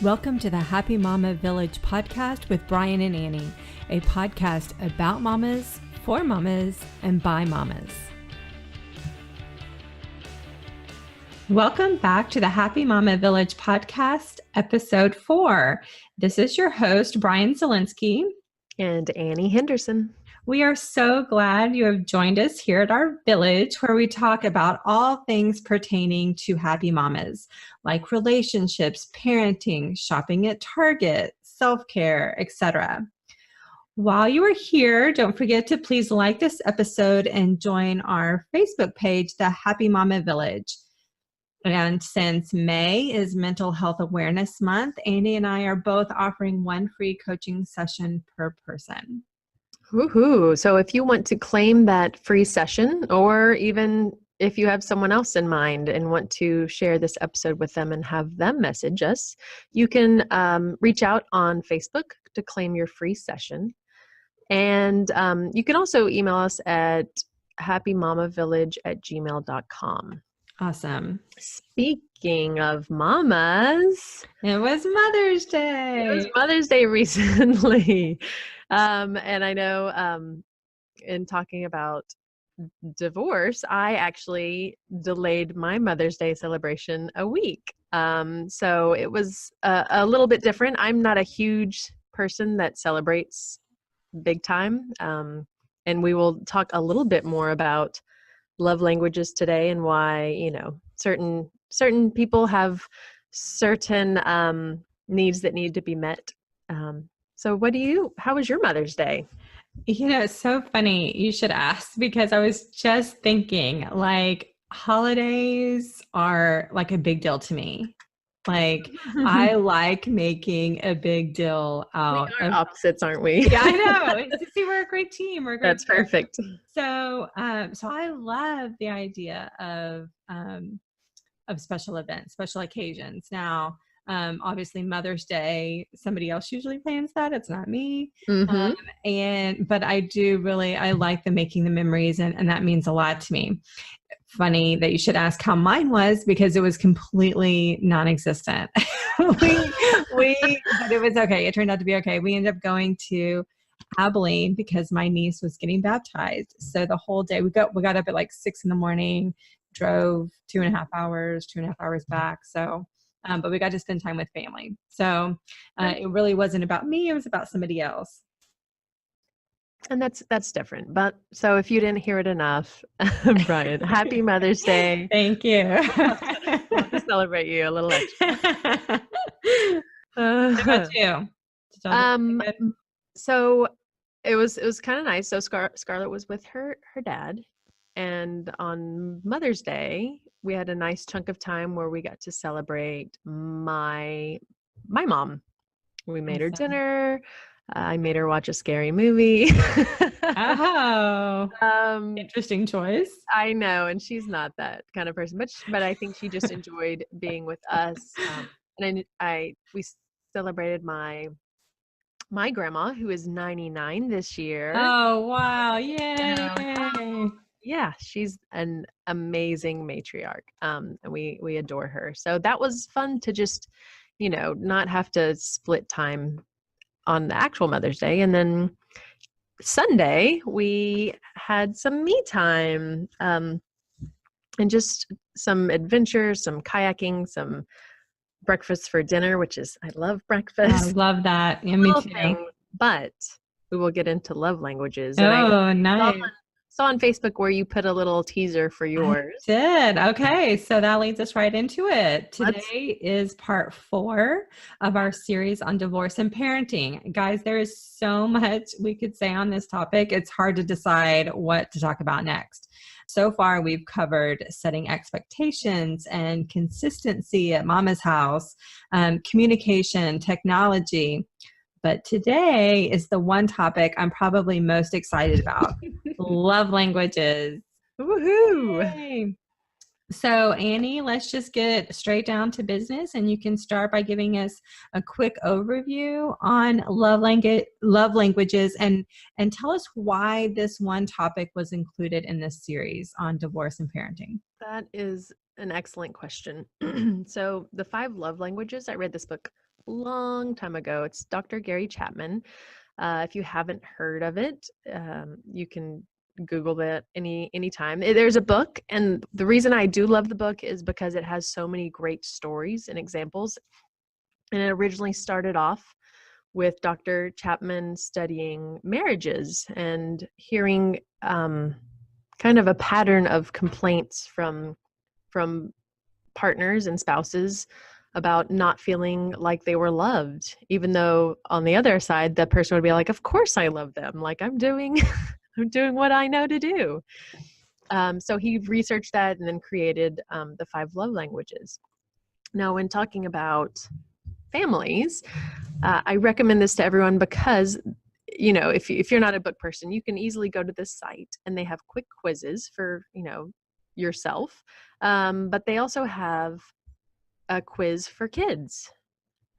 Welcome to the Happy Mama Village podcast with Bryann and Annie, a podcast about mamas, for mamas, and by mamas. Welcome back to the Happy Mama Village podcast, episode 4. This is your host, Bryann Zielinski. And Annie Henderson. We are so glad you have joined us here at our village where we talk about all things pertaining to happy mamas, like relationships, parenting, shopping at Target, self-care, etc. While you are here, don't forget to please like this episode and join our Facebook page, The Happy Mama Village. And since May is Mental Health Awareness Month, Annie and I are both offering one free coaching session per person. Woohoo! So if you want to claim that free session, or even if you have someone else in mind and want to share this episode with them and have them message us, you can reach out on Facebook to claim your free session. And you can also email us at happymamavillage@gmail.com. Awesome. Speaking of mamas, it was Mother's Day. It was Mother's Day recently. And I know in talking about divorce, I actually delayed my Mother's Day celebration a week. So it was a little bit different. I'm not a huge person that celebrates big time. And we will talk a little bit more about love languages today and why, you know, certain people have certain needs that need to be met. So how was your Mother's Day? You know, it's so funny you should ask, because I was just thinking, like, holidays are like a big deal to me. Like, I like making a big deal out of opposites, aren't we? Yeah, I know. See, we're a great team. That's perfect. So I love the idea of special events, special occasions. Now, obviously Mother's Day, somebody else usually plans that. It's not me. Mm-hmm. But I like the making the memories, and that means a lot to me. Funny that you should ask how mine was, because it was completely non-existent. But it was okay. It turned out to be okay. We ended up going to Abilene because my niece was getting baptized. So the whole day we got up at like 6 a.m, drove 2.5 hours back. So, but we got to spend time with family. So it really wasn't about me. It was about somebody else. And that's different. But so if you didn't hear it enough, Bryann, happy Mother's Day. Thank you. I'll just celebrate you a little extra. What about you? So it was kind of nice. So Scarlett was with her dad, and on Mother's Day we had a nice chunk of time where we got to celebrate my mom. We made her dinner. I made her watch a scary movie. Oh, interesting choice. I know, and she's not that kind of person, but I think she just enjoyed being with us. And we celebrated my grandma, who is 99 this year. Oh wow! Yay! Yeah, she's an amazing matriarch, and we adore her. So that was fun to just, you know, not have to split time on the actual Mother's Day. And then Sunday we had some me time, and just some adventure, some kayaking, some breakfast for dinner, which is, I love breakfast. I love that. Yeah, me too. But we will get into love languages. And nice. Saw on Facebook where you put a little teaser for yours. I did. Okay. So that leads us right into it. Today is part 4 of our series on divorce and parenting. Guys, there is so much we could say on this topic. It's hard to decide what to talk about next. So far, we've covered setting expectations and consistency at mama's house, communication, technology. But today is the one topic I'm probably most excited about. Love languages. Woohoo! Yay. So Annie, let's just get straight down to business, and you can start by giving us a quick overview on love languages, and tell us why this one topic was included in this series on divorce and parenting. That is an excellent question. So the 5 love languages, I read this book long time ago. It's Dr. Gary Chapman. If you haven't heard of it, you can Google it anytime. There's a book, and the reason I do love the book is because it has so many great stories and examples. And it originally started off with Dr. Chapman studying marriages and hearing kind of a pattern of complaints from partners and spouses about not feeling like they were loved, even though on the other side, the person would be like, of course I love them. Like I'm doing, I'm doing what I know to do. So he researched that and then created the 5 love languages. Now, when talking about families, I recommend this to everyone because, you know, if you're not a book person, you can easily go to this site and they have quick quizzes for, you know, yourself. But they also have a quiz for kids.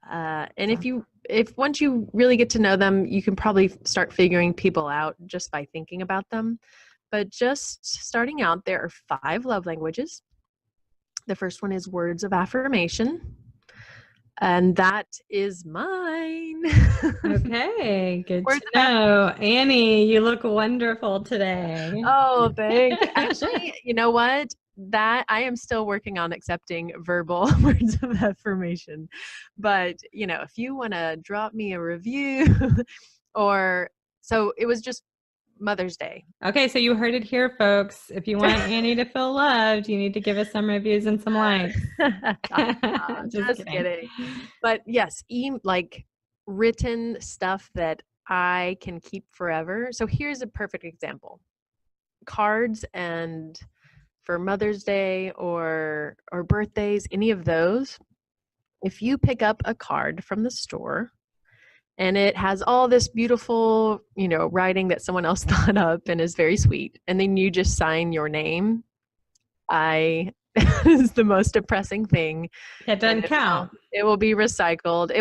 And if once you really get to know them, you can probably start figuring people out just by thinking about them. But just starting out, there are 5 love languages. The first one is words of affirmation. And that is mine. Okay, good Words to know. Annie, you look wonderful today. Oh, thank you. Actually, you know what? That I am still working on accepting verbal words of affirmation. But, you know, if you want to drop me a review or so it was just Mother's Day. Okay, so you heard it here, folks. If you want Annie to feel loved, you need to give us some reviews and some likes. Just kidding. But yes, like written stuff that I can keep forever. So here's a perfect example. Cards and for Mother's Day or birthdays, any of those, if you pick up a card from the store and it has all this beautiful, you know, writing that someone else thought up and is very sweet, and then you just sign your name, is the most depressing thing. That doesn't count. It will be recycled.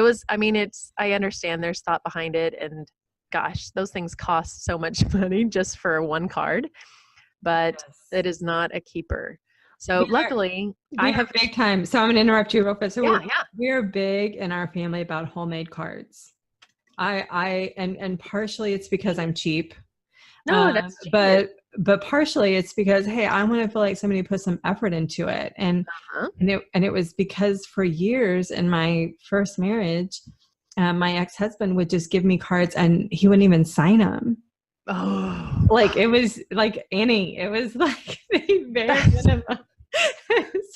I understand there's thought behind it, and gosh, those things cost so much money just for one card, but it is not a keeper. So luckily, I have big time. So I'm going to interrupt you real quick. So yeah. we're big in our family about homemade cards. And partially it's because I'm cheap. No, that's but partially it's because, hey, I want to feel like somebody put some effort into it. And it was because for years in my first marriage, my ex-husband would just give me cards and he wouldn't even sign them. Oh, like it was like Annie, it was like the very minimum.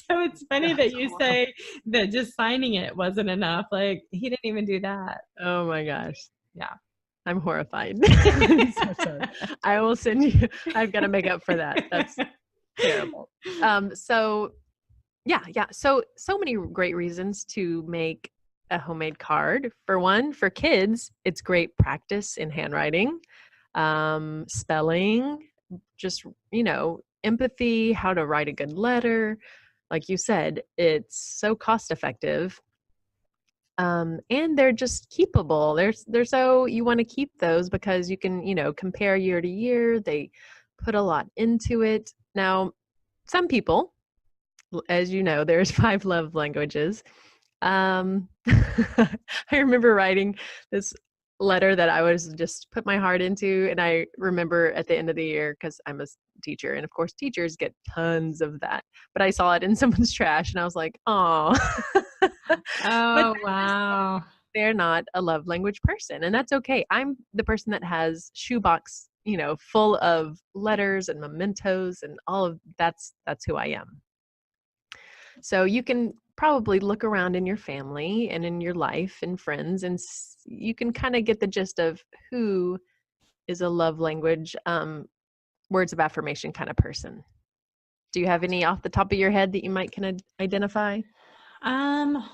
So it's funny that you say that just signing it wasn't enough. Like he didn't even do that. Oh my gosh. Yeah. I'm horrified. I'm so sorry. I will send you, I've got to make up for that. That's terrible. So many great reasons to make a homemade card. For one, for kids, it's great practice in handwriting, spelling, just, you know, empathy, how to write a good letter. Like you said, it's so cost effective. And they're just keepable. They're so, you want to keep those because you can, you know, compare year to year. They put a lot into it. Now, some people, as you know, there's 5 love languages. I remember writing this letter that I was just put my heart into. And I remember at the end of the year, because I'm a teacher, and of course teachers get tons of that, but I saw it in someone's trash and I was like, oh, oh, wow. They're not a love language person, and that's okay. I'm the person that has shoebox, you know, full of letters and mementos and all of that's who I am. So you can probably look around in your family and in your life and friends, and you can kind of get the gist of who is a love language, words of affirmation kind of person. Do you have any off the top of your head that you might kind of identify?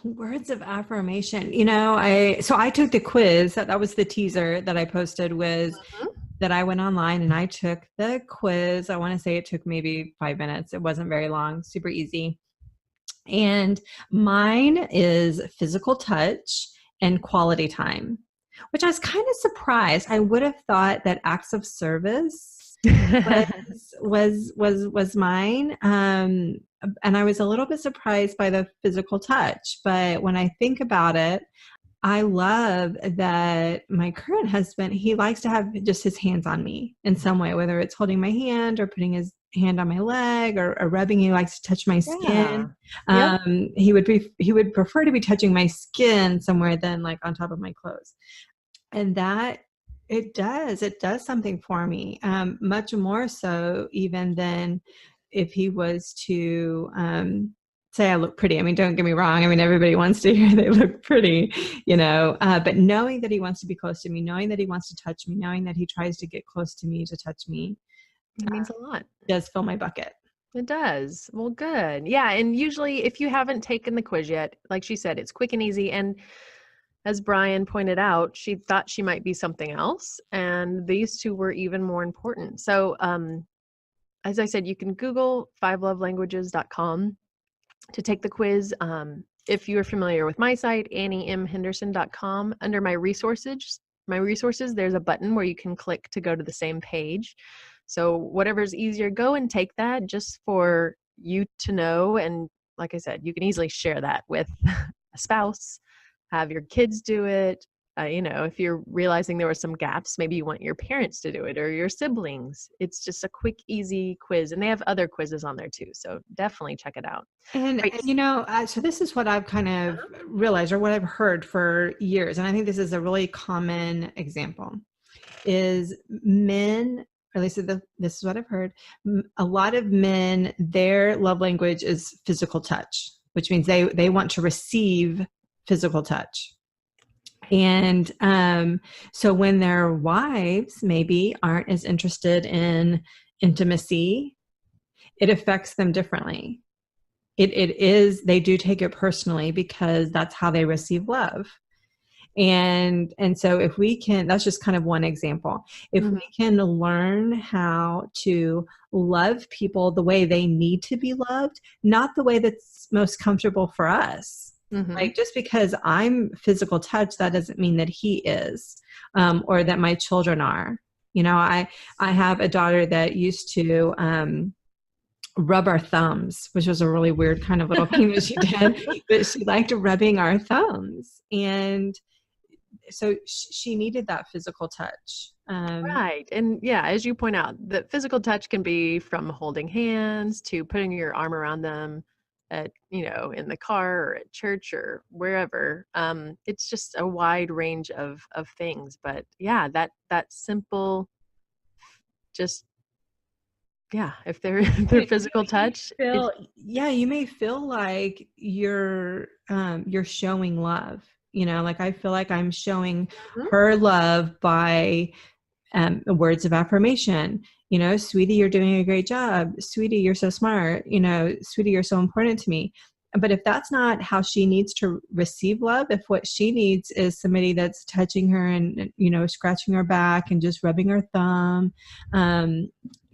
Words of affirmation. You know, I took the quiz. That was the teaser that I posted was that I went online and I took the quiz. I want to say it took maybe 5 minutes. It wasn't very long, super easy. And mine is physical touch and quality time, which I was kind of surprised. I would have thought that acts of service was mine. And I was a little bit surprised by the physical touch, but when I think about it, I love that my current husband, he likes to have just his hands on me in some way, whether it's holding my hand or putting his hand on my leg or rubbing. He likes to touch my Yeah. skin. Yep. He would prefer to be touching my skin somewhere than like on top of my clothes. And that it does something for me, much more so even than if he was to say I look pretty. I mean, don't get me wrong. I mean, everybody wants to hear they look pretty, but knowing that he wants to be close to me, knowing that he wants to touch me, knowing that he tries to get close to me to touch me, It means a lot. does fill my bucket. It does. Well, good. Yeah. And usually, if you haven't taken the quiz yet, like she said, it's quick and easy. And as Bryann pointed out, she thought she might be something else. And these two were even more important. So, as I said, you can Google fivelovelanguages.com to take the quiz. If you're familiar with my site, anniemhenderson.com, under my resources, there's a button where you can click to go to the same page. So whatever's easier, go and take that just for you to know. And like I said, you can easily share that with a spouse, have your kids do it. If you're realizing there were some gaps, maybe you want your parents to do it or your siblings. It's just a quick, easy quiz. And they have other quizzes on there too. So definitely check it out. And, Right. so this is what I've kind of realized or what I've heard for years. And I think this is a really common example is men, or at least this is what I've heard. A lot of men, their love language is physical touch, which means they want to receive physical touch. And so when their wives maybe aren't as interested in intimacy, it affects them differently. They do take it personally because that's how they receive love. And so if we can, that's just kind of one example. If we can learn how to love people the way they need to be loved, not the way that's most comfortable for us. Like just because I'm physical touch, that doesn't mean that he is, or that my children are. I have a daughter that used to rub our thumbs, which was a really weird kind of little thing that she did, but she liked rubbing our thumbs. And so she needed that physical touch. Right. And yeah, as you point out, the physical touch can be from holding hands to putting your arm around them in the car or at church or wherever. It's just a wide range of things. But yeah, that simple, just, yeah, if they're physical touch. You may feel like you're showing love. Like I feel like I'm showing her love by words of affirmation. Sweetie, you're doing a great job. Sweetie, you're so smart. Sweetie, you're so important to me. But if that's not how she needs to receive love, if what she needs is somebody that's touching her and, scratching her back and just rubbing her thumb,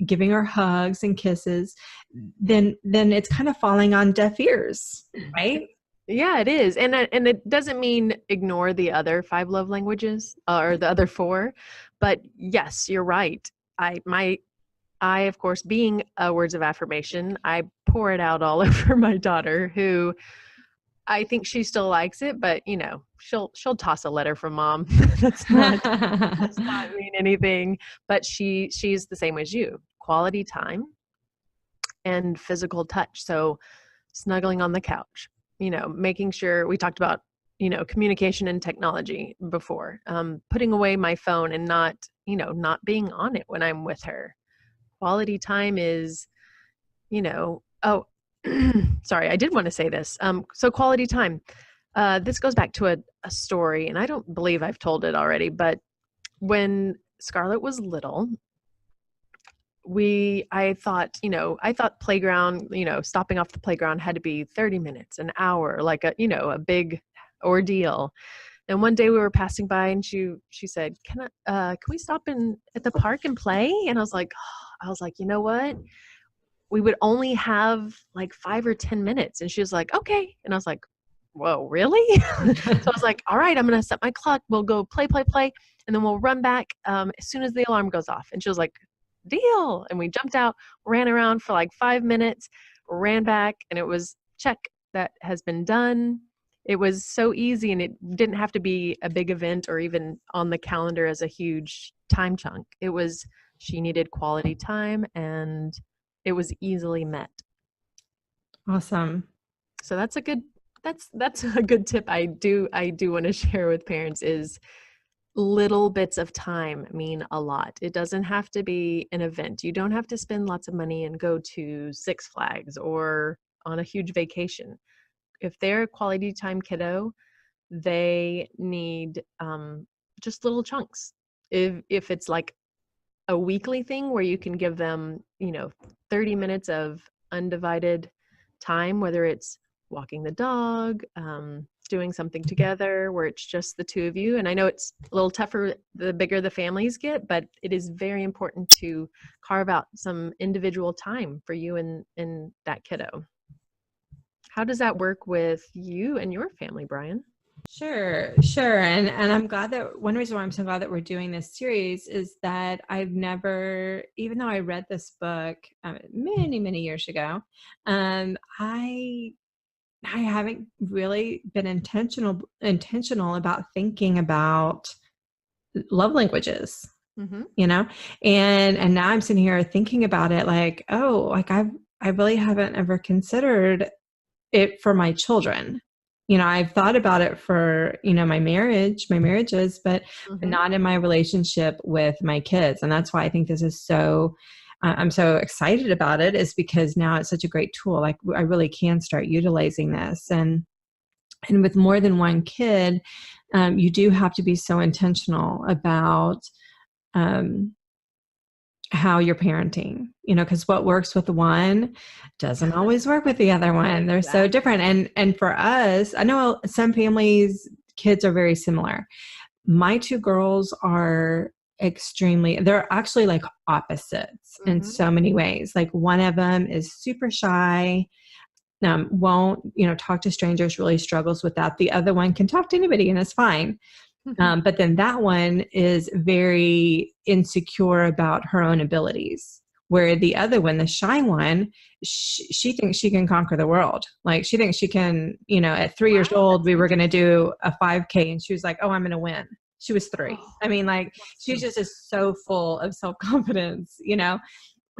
giving her hugs and kisses, then it's kind of falling on deaf ears, right? Yeah, it is. And it doesn't mean ignore the other 5 love languages or the other 4, but yes, you're right. I, of course, being a words of affirmation, I pour it out all over my daughter, who I think she still likes it, but she'll toss a letter from mom. Does not mean anything, but she's the same as you. Quality time and physical touch. So snuggling on the couch, making sure we talked about, communication and technology before, putting away my phone and not being on it when I'm with her. Quality time is, oh, sorry, I did want to say this. So quality time, this goes back to a story, and I don't believe I've told it already, but when Scarlett was little, I thought playground, stopping off the playground had to be 30 minutes, an hour, like a big ordeal. And one day we were passing by and she said, can we stop at the park and play? And I was like, you know what? We would only have like 5 or 10 minutes. And she was like, okay. And I was like, whoa, really? So I was like, all right, I'm going to set my clock. We'll go play. And then we'll run back as soon as the alarm goes off. And she was like, deal. And we jumped out, ran around for like 5 minutes, ran back, and it was check. That has been done. it was so easy, and it didn't have to be a big event or even on the calendar as a huge time chunk. It was, she needed quality time, and it was easily met. Awesome. So that's a good, that's a good tip I do want to share with parents is little bits of time mean a lot. It doesn't have to be an event. You don't have to spend lots of money and go to Six Flags or on a huge vacation. If they're a quality time kiddo, they need just little chunks. If it's like a weekly thing where you can give them, 30 minutes of undivided time, whether it's walking the dog, doing something together where it's just the two of you. And I know it's a little tougher the bigger the families get, but it is very important to carve out some individual time for you and that kiddo. How does that work with you and your family, Bryann? Sure. And I'm glad that one reason why I'm so glad that we're doing this series is that I've never, even though I read this book many, many years ago, I haven't really been intentional about thinking about love languages, Mm-hmm. and now I'm sitting here thinking about it like, oh, like I really haven't ever considered it for my children. I've thought about it for, my marriages, but Mm-hmm. not in my relationship with my kids. And that's why I think this is so, I'm so excited about it, is because now it's such a great tool. Like I really can start utilizing this. And with more than one kid, you do have to be so intentional about, how you're parenting, because what works with one doesn't always work with the other one. They're so different. And for us, I know some families, kids are very similar. My two girls are they're actually like opposites in so many ways. Like one of them is super shy, won't, talk to strangers, really struggles with that. The other one can talk to anybody and it's fine. But then that one is very insecure about her own abilities, where the other one, the shy one, she thinks she can conquer the world. Like she thinks she can, at 3 years old, we were going to do a 5K and she was like, oh, I'm going to win. She was 3. I mean, like she just is so full of self-confidence,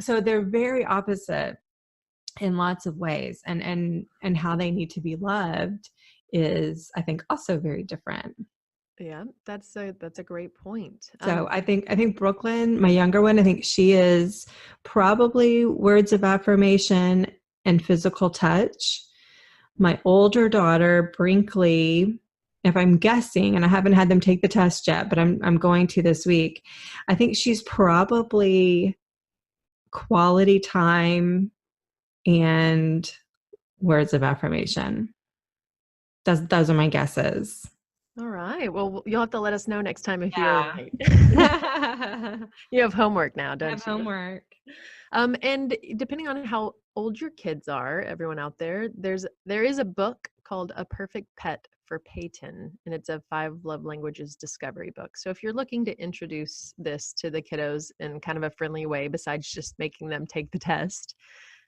so they're very opposite in lots of ways. And how they need to be loved is, I think, also very different. Yeah, that's a great point. So I think Brooklyn, my younger one, I think she is probably words of affirmation and physical touch. My older daughter, Brinkley, if I'm guessing, and I haven't had them take the test yet, but I'm going to this week, I think she's probably quality time and words of affirmation. Those are my guesses. All right. Well, you'll have to let us know next time if you're Yeah. right. You have homework now, don't you? I have homework. And depending on how old your kids are, everyone out there, there is a book called A Perfect Pet for Peyton, and it's a 5 love languages discovery book. So if you're looking to introduce this to the kiddos in kind of a friendly way, besides just making them take the test,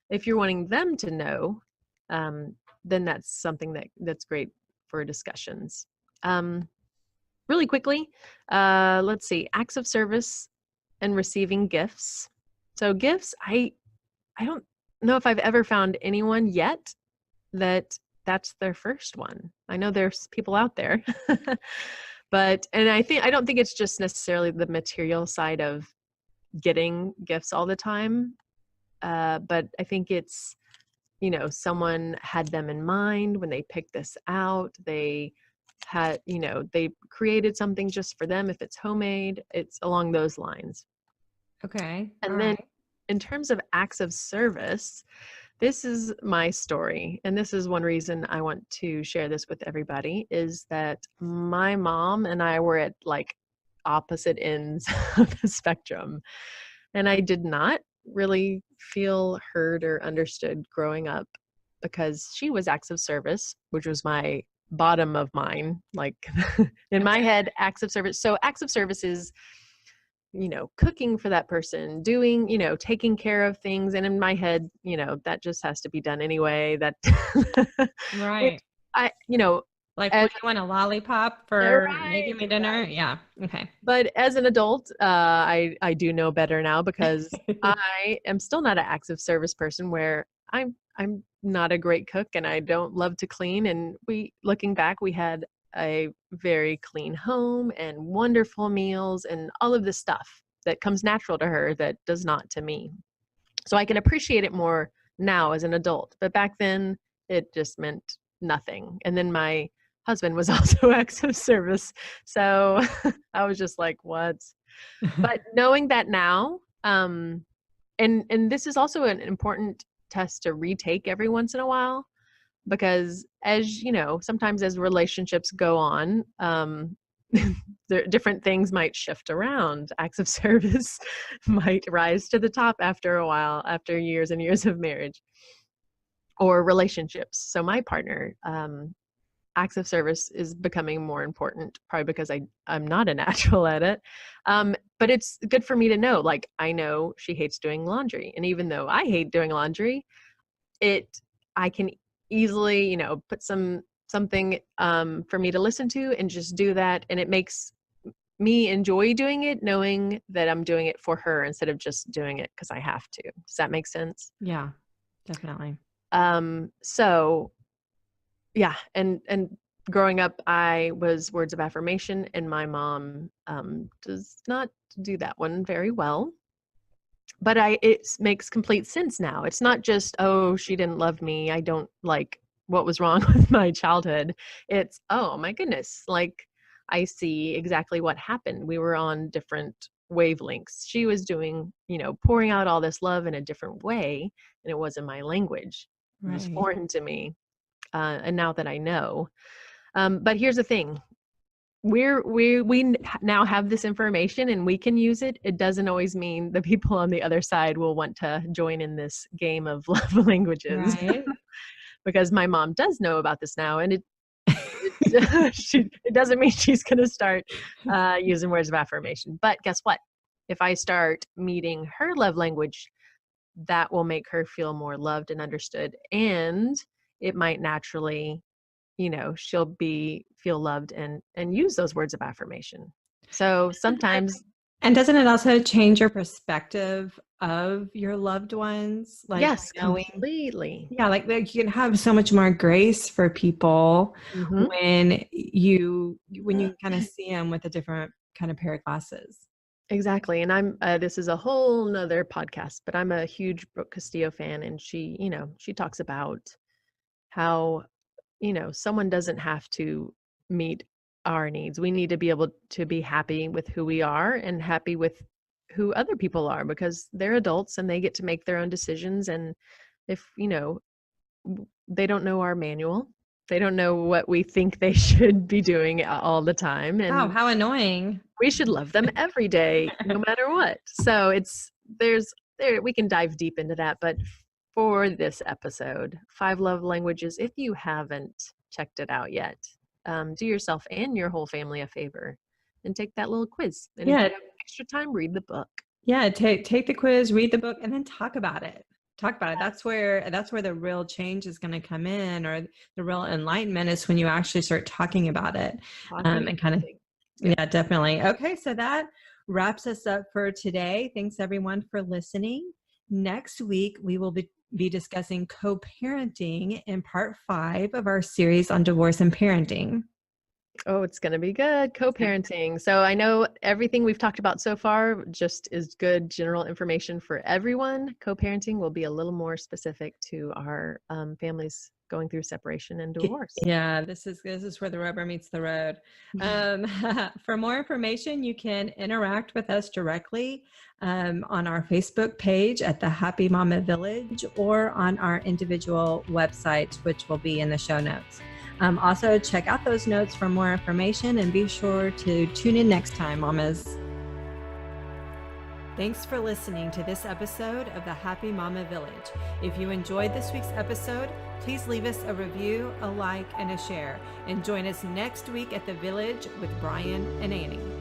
if you're wanting them to know, then that's something that's great for discussions. Really quickly, let's see, acts of service and receiving gifts. So gifts, I don't know if I've ever found anyone yet that's their first one. I know there's people out there, and I don't think it's just necessarily the material side of getting gifts all the time. But I think it's, someone had them in mind when they picked this out. They had, they created something just for them. If it's homemade, it's along those lines. Okay. And then in terms of acts of service, this is my story. And this is one reason I want to share this with everybody, is that my mom and I were at like opposite ends of the spectrum. And I did not really feel heard or understood growing up, because she was acts of service, which was my bottom of mine. Like in my head, acts of service. So acts of service is, cooking for that person, doing, taking care of things. And in my head, that just has to be done anyway. That Right. Like, As would you want a lollipop for right, making me dinner? Yeah. Okay. but as an adult, I do know better now because I am still not an acts of service person where I'm not a great cook and I don't love to clean. And looking back, we had a very clean home and wonderful meals and all of this stuff that comes natural to her that does not to me. So I can appreciate it more now as an adult. But back then, it just meant nothing. And then my husband was also acts of service. So I was just like, what? But knowing that now, and this is also an important test to retake every once in a while, because as you know, sometimes as relationships go on, different things might shift around. Acts of service might rise to the top after a while, after years and years of marriage or relationships. So my partner, acts of service is becoming more important, probably because I'm not a natural at it. But it's good for me to know, like, I know she hates doing laundry. And even though I hate doing laundry, I can easily, put something for me to listen to and just do that. And it makes me enjoy doing it, knowing that I'm doing it for her instead of just doing it because I have to. Does that make sense? Yeah, definitely. So yeah, and growing up, I was words of affirmation, and my mom does not do that one very well. But it makes complete sense now. It's not just, oh, she didn't love me, I don't like what was wrong with my childhood. It's, oh my goodness, like I see exactly what happened. We were on different wavelengths. She was doing, pouring out all this love in a different way, and it wasn't my language. It was Right. foreign to me. And now that I know, but here's the thing: we now have this information and we can use it. It doesn't always mean the people on the other side will want to join in this game of love languages, Right. because my mom does know about this now, and it it doesn't mean she's going to start using words of affirmation. But guess what? If I start meeting her love language, that will make her feel more loved and understood, and it might naturally, she'll feel loved and use those words of affirmation. So sometimes, And doesn't it also change your perspective of your loved ones? Like yes, knowing, completely. yeah, like you can have so much more grace for people Hmm. when you kind of see them with a different kind of pair of glasses. Exactly. And this is a whole nother podcast, but I'm a huge Brooke Castillo fan. And she talks about how, someone doesn't have to meet our needs. We need to be able to be happy with who we are and happy with who other people are, because they're adults and they get to make their own decisions. And if, they don't know our manual, they don't know what we think they should be doing all the time. Oh, And how annoying. we should love them every day, no matter what. So we can dive deep into that. But for this episode, 5 love languages, if you haven't checked it out yet, do yourself and your whole family a favor and take that little quiz. And if Yeah. you have extra time, read the book. Yeah. Take the quiz, read the book, and then talk about it. Talk about it. That's where the real change is going to come in, or the real enlightenment is when you actually start talking about it. Talking And kind of, big. Yep. yeah, definitely. Okay. So that wraps us up for today. Thanks everyone for listening. Next week, we will be discussing co-parenting in part 5 of our series on divorce and parenting. Oh, it's going to be good. Co-parenting. So I know everything we've talked about so far just is good general information for everyone. Co-parenting will be a little more specific to our families going through separation and divorce. Yeah, this is where the rubber meets the road. For more information, you can interact with us directly on our Facebook page at the Happy Mama Village, or on our individual websites, which will be in the show notes. Also, check out those notes for more information, and be sure to tune in next time, mamas. Thanks for listening to this episode of the Happy Mama Village. If you enjoyed this week's episode, please leave us a review, a like, and a share. And join us next week at the Village with Bryann and Annie.